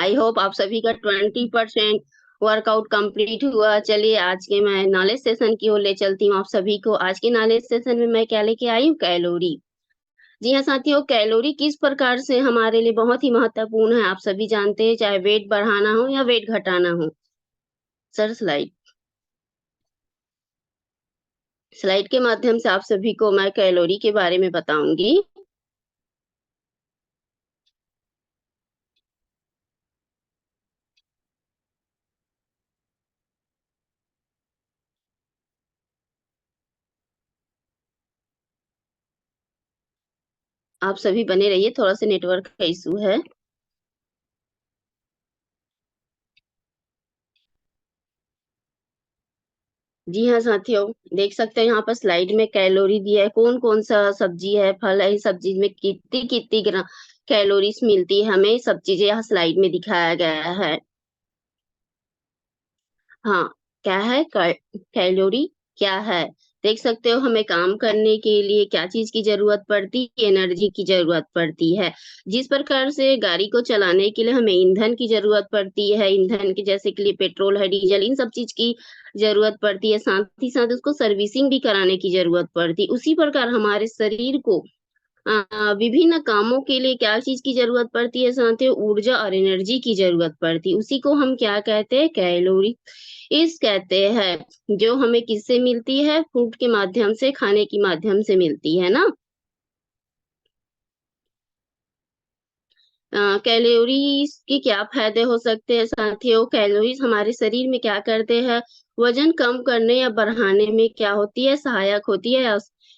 I hope आप सभी का 20% वर्कआउट कंप्लीट हुआ। चलिए आज के मैं नॉलेज सेशन की ओर ले चलती हूँ आप सभी को। आज के नॉलेज सेशन में मैं क्या लेके आई हूँ? कैलोरी। जी हाँ साथियों, कैलोरी किस प्रकार से हमारे लिए बहुत ही महत्वपूर्ण है, आप सभी जानते हैं, चाहे वेट बढ़ाना हो या वेट घटाना हो। सर स्लाइड स्लाइड के माध्यम से आप सभी को मैं कैलोरी के बारे में बताऊंगी। आप सभी बने रहिए, थोड़ा सा नेटवर्क का इशू है। जी हाँ साथियों, देख सकते हैं यहाँ पर स्लाइड में कैलोरी दिया है, कौन कौन सा सब्जी है, फल है, इस सब्जी में कितनी कितनी ग्राम कैलोरीज मिलती है हमें, सब चीजें यहाँ स्लाइड में दिखाया गया है। हाँ, क्या है कैलोरी, क्या है? देख सकते हो, हमें काम करने के लिए क्या चीज की जरूरत पड़ती है? एनर्जी की जरूरत पड़ती है। जिस प्रकार से गाड़ी को चलाने के लिए हमें ईंधन की जरूरत पड़ती है, ईंधन के जैसे के लिए पेट्रोल है, डीजल, इन सब चीज की जरूरत पड़ती है, साथ ही साथ उसको सर्विसिंग भी कराने की जरूरत पड़ती है। उसी प्रकार हमारे शरीर को विभिन्न कामों के लिए क्या चीज की जरूरत पड़ती है साथियों? ऊर्जा और एनर्जी की जरूरत पड़ती है। उसी को हम क्या कहते हैं? कैलोरी इस कहते हैं, जो हमें किससे मिलती है? फूड के माध्यम से, खाने के माध्यम से मिलती है ना। कैलोरीज के क्या फायदे हो सकते हैं साथियों? कैलोरीज हमारे शरीर में क्या करते हैं? वजन कम करने या बढ़ाने में क्या होती है? सहायक होती है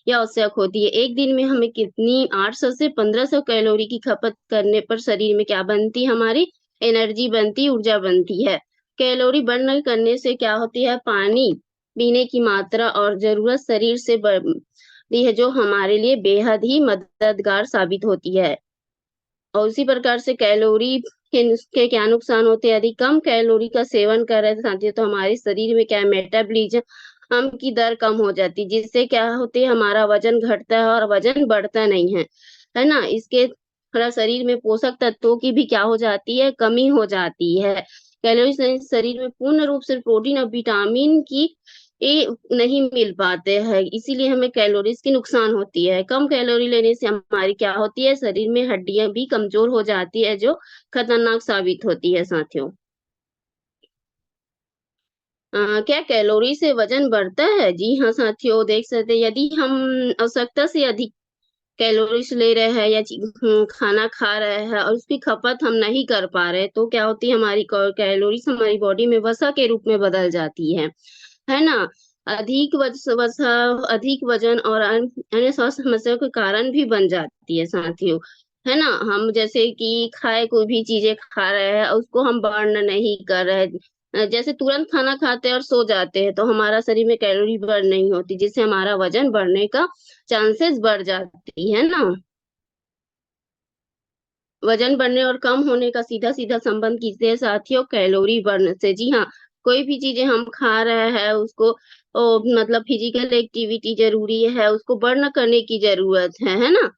या आवश्यक होती है। एक दिन में हमें कितनी 800 से 1500 कैलोरी की खपत करने पर शरीर में क्या बनती है? हमारी एनर्जी बनती, ऊर्जा बनती है। कैलोरी बर्न करने से क्या होती है? पानी पीने की मात्रा और जरूरत शरीर से बढ़ती है, जो हमारे लिए बेहद ही मददगार साबित होती है। और उसी प्रकार से कैलोरी के क्या नुकसान होते हैं? यदि कम कैलोरी का सेवन कर रहे थे साथियों, तो हमारे शरीर में क्या है? मेटाबॉलिज्म हम की दर कम हो जाती है, जिससे क्या होती है? हमारा वजन घटता है और वजन बढ़ता नहीं है ना। इसके थोड़ा शरीर में पोषक तत्वों की भी क्या हो जाती है? कमी हो जाती है। कैलोरी से शरीर में पूर्ण रूप से प्रोटीन और विटामिन की ये नहीं मिल पाते हैं, इसीलिए हमें कैलोरीज की नुकसान होती है। कम कैलोरी लेने से हमारी क्या होती है? शरीर में हड्डियां भी कमजोर हो जाती है, जो खतरनाक साबित होती है साथियों। क्या कैलोरी से वजन बढ़ता है? जी हाँ साथियों, देख सकते हैं, यदि हम आवश्यकता से अधिक कैलोरीज ले रहे हैं या खाना खा रहे हैं और उसकी खपत हम नहीं कर पा रहे, तो क्या होती है? हमारी कैलोरीज हमारी बॉडी में वसा के रूप में बदल जाती है ना। वसा, अधिक वजन और अन्य स्वास्थ्य समस्याओं के कारण भी बन जाती है साथियों, है ना। हम जैसे कि खाए कोई भी चीजें खा रहे हैं और उसको हम बर्न नहीं कर रहे हैं, जैसे तुरंत खाना खाते हैं और सो जाते हैं, तो हमारा शरीर में कैलोरी बर्न नहीं होती, जिससे हमारा वजन बढ़ने का चांसेस बढ़ जाती है ना। वजन बढ़ने और कम होने का सीधा सीधा संबंध किससे है साथियों? कैलोरी बर्न से। जी हाँ, कोई भी चीजें हम खा रहे हैं उसको मतलब फिजिकल एक्टिविटी जरूरी है, उसको बर्न करने की जरूरत है ना।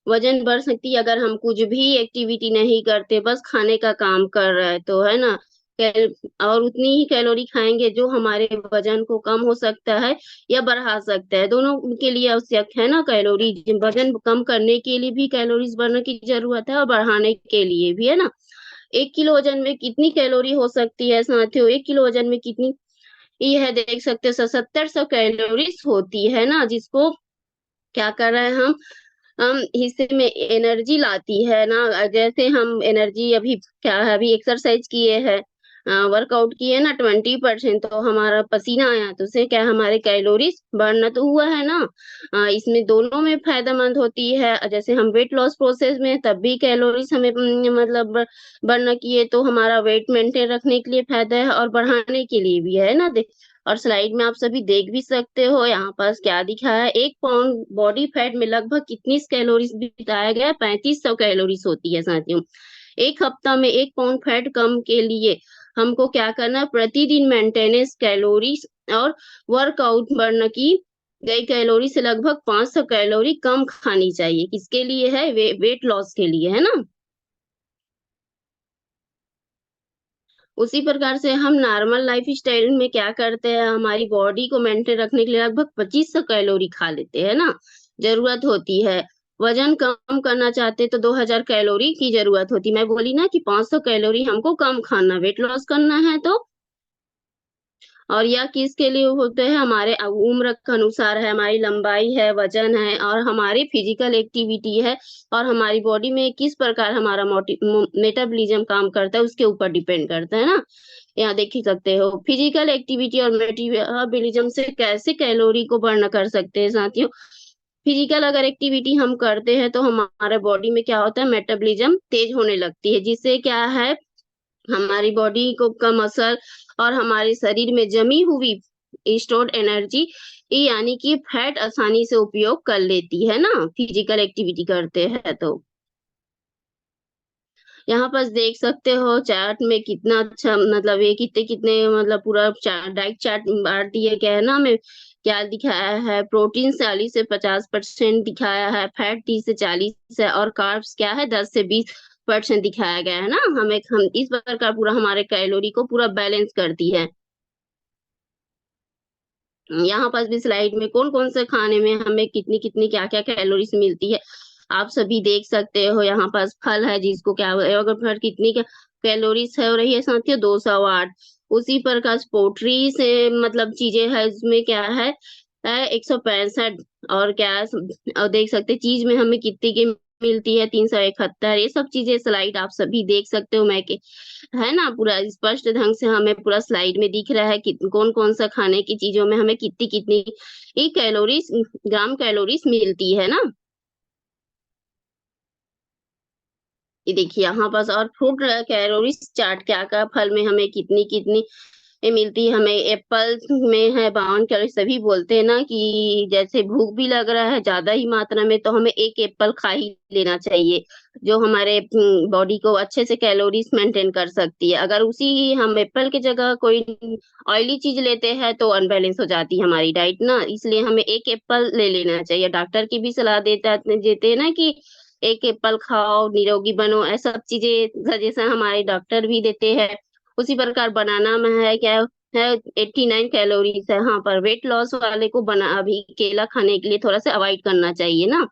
वजन बढ़ सकती है अगर हम कुछ भी एक्टिविटी नहीं करते, बस खाने का काम कर रहे हैं, तो है ना। कैल और उतनी ही कैलोरी खाएंगे जो हमारे वजन को कम हो सकता है या बढ़ा सकता है, दोनों के लिए आवश्यक है ना कैलोरी। वजन कम करने के लिए भी कैलोरीज बढ़ने की जरूरत है और बढ़ाने के लिए भी, है ना। 1 किलो वजन में कितनी कैलोरी हो सकती है साथियों? 1 किलो वजन में कितनी, ये है, देख सकते हो, 7700 कैलोरीज होती है ना, जिसको क्या कर रहे हैं हम हिस्से में एनर्जी लाती है ना। जैसे हम एनर्जी अभी क्या है, अभी एक्सरसाइज किए हैं, वर्कआउट किए ना 20%, तो हमारा पसीना आया, तो उससे क्या हमारे कैलोरीज बर्न तो हुआ है ना। इसमें दोनों में फायदेमंद होती है। जैसे हम वेट लॉस प्रोसेस में हैं, तब भी कैलोरीज हमें मतलब बर्न किए तो हमारा वेट मेंटेन रखने के लिए फायदा है और बढ़ाने के लिए भी है ना। और स्लाइड में आप सभी देख भी सकते हो, यहाँ पास क्या दिखा है? 1 पाउंड बॉडी फैट में लगभग कितनी कैलोरीज भी बताया गया है? 3500 कैलोरीज होती है साथियों। एक हफ्ता में 1 पाउंड फैट कम के लिए हमको क्या करना है? प्रतिदिन मेंटेनेंस कैलोरीज और वर्कआउट बर्न की गई कैलोरी से लगभग 500 कैलोरी कम खानी चाहिए। किसके लिए है? वेट लॉस के लिए, है ना। उसी प्रकार से हम नॉर्मल लाइफ़स्टाइल में क्या करते हैं, हमारी बॉडी को मेंटेन रखने के लिए लगभग 2500 कैलोरी खा लेते हैं ना, ज़रूरत होती है। वज़न कम करना चाहते तो 2000 कैलोरी की ज़रूरत होती है। मैं बोली ना कि 500 कैलोरी हमको कम खाना, वेट लॉस करना है तो। और यह किसके लिए होते हैं, हमारे उम्र के अनुसार है, हमारी लंबाई है, वज़न है और हमारी फिज़िकल एक्टिविटी है और हमारी बॉडी में किस प्रकार हमारा मेटाबॉलिज़्म काम करता है, उसके ऊपर डिपेंड करता है ना। यहाँ देख ही सकते हो, फिज़िकल एक्टिविटी और मेटाबॉलिज़्म से कैसे कैलोरी को बर्न कर सकते हैं साथियों। फिज़िकल अगर एक्टिविटी हम करते हैं, तो हमारे बॉडी में क्या होता है, मेटाबॉलिज़्म तेज़ होने लगती है, जिससे क्या है हमारी बॉडी को का मसल और हमारे शरीर में जमी हुई स्टोर्ड एनर्जी यानी कि फैट आसानी से उपयोग कर लेती है ना, फिजिकल एक्टिविटी करते हैं तो। यहाँ पर देख सकते हो चार्ट में कितना अच्छा मतलब ये कितने-कितने मतलब पूरा डाइट चार्ट बाँट दिया गया है ना हमें। क्या दिखाया है प्रोटीन 40 से 50% दिखाया है, फैट 30 से 40 है और कार्ब्स क्या है 10 से 20% दिखाया गया है ना। हम इस प्रकार पूरा हमारे कैलोरी को पूरा बैलेंस करती है। यहाँ पर भी स्लाइड में कौन-कौन से खाने में हमें कितनी-कितनी, क्या-क्या कैलोरीज़ मिलती है, आप सभी देख सकते हो। यहाँ पास फल है जिसको क्या अगर फल कितनी कैलोरीज़ है हो रही है साथियों 208। उसी प्रकार पोल्ट्री से मतलब चीज़ें हैं इसमें क्या है 165 और क्या है और देख सकते हैं चीज़ में हमें कितनी की मिलती है 371। ये सब चीज़ें स्लाइड आप सभी देख सकते हो मैं के है ना? पूरा स्पष्ट ढंग से हमें पूरा स्लाइड में दिख रहा है कि कौन-कौन सा खाने की चीज़ों में हमें कितनी-कितनी ये कैलोरीज़ ग्राम कैलोरीज़ मिलती है ना? ये देखिए यहाँ पास और फूड कैलोरीज़ चार्ट क्या-क्या फल में हमें कितनी-कितनी मिलती है। हमें एप्पल्स में है 52 कैलोरी सभी बोलते हैं ना कि जैसे भूख भी लग रहा है ज़्यादा ही मात्रा में तो हमें 1 एप्पल खा ही लेना चाहिए, जो हमारे बॉडी को अच्छे से कैलोरीज़ मेंटेन कर सकती है। अगर उसी हम एप्पल की जगह कोई ऑयली चीज़ लेते हैं तो अनबैलेंस हो जाती है हमारी डाइट ना, इसलिए हमें 1 एप्पल ले लेना चाहिए। डॉक्टर की भी सलाह देते हैं ना कि 1 एप्पल खाओ, निरोगी बनो, ऐसा सब चीज़ें सजेशन हमारे डॉक्टर भी देते हैं। उसी प्रकार बनाना में है क्या है 89 कैलोरीज़ है। हाँ, पर वेट लॉस वाले को अभी केला खाने के लिए थोड़ा-सा अवॉइड करना चाहिए ना।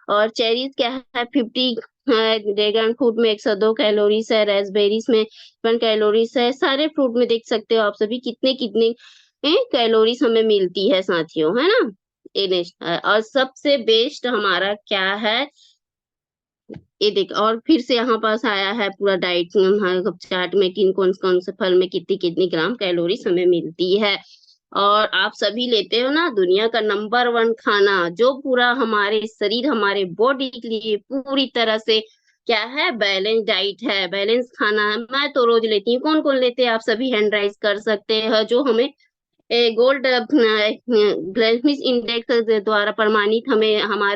और चेरीज़ क्या है 50 है, ड्रैगन फ्रूट में 102 कैलोरीज़ है, रास्पबेरीज़ में 1 कैलोरीज़ है। सारे फ्रूट में देख सकते हो आप सभी कितने-कितने कैलोरीज़ हमें मिलती है साथियों, है ना? और सबसे बेस्ट हमारा क्या है ये देख और फिर से यहाँ पास आया है पूरा डाइट चार्ट में किन कौन-कौन से फल में कितनी-कितनी ग्राम कैलोरीज़ हमें मिलती है। और आप सभी लेते हो ना दुनिया का नंबर 1 खाना जो पूरा हमारे शरीर, हमारे बॉडी के लिए पूरी तरह से क्या है बैलेंस डाइट है, बैलेंस खाना है। मैं तो रोज़ लेती हूँ, कौन-कौन लेते हैं आप सभी हैंड राइज़ कर सकते हैं जो हमें गोल्ड ग्लाइसेमिक इंडेक्स द्वारा प्रमाणित हमें हमारे